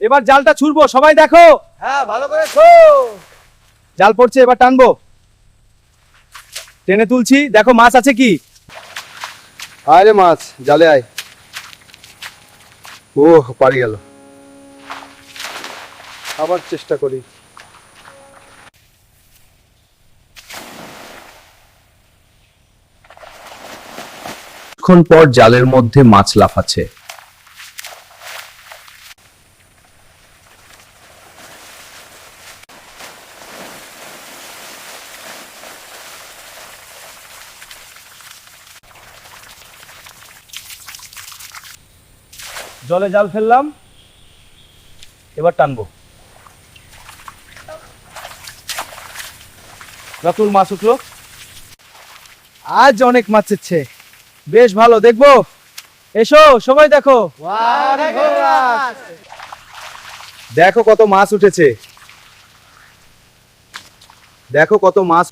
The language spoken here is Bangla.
এবার জালটা ছুড়বো, সবাই দেখো। হ্যাঁ, ভালো করে ছো। জাল পড়ছে, এবার টানবো। টেনে তুলছি, দেখো মাছ আছে কি। আয় রে মাছ, জালে আয়। ওহ, পারি গেল। আবার চেষ্টা করি। কিছুক্ষণ পর জালের মধ্যে মাছ লাফাচ্ছে। জলে জাল ফেললাম, এবার টানবো। রাতুল মাছ উঠলো। আজ অনেক মাছ এসছে, বেশ ভালো, দেখবো। এসো সবাই দেখো। দেখো কত মাছ উঠেছে, দেখো কত মাছ।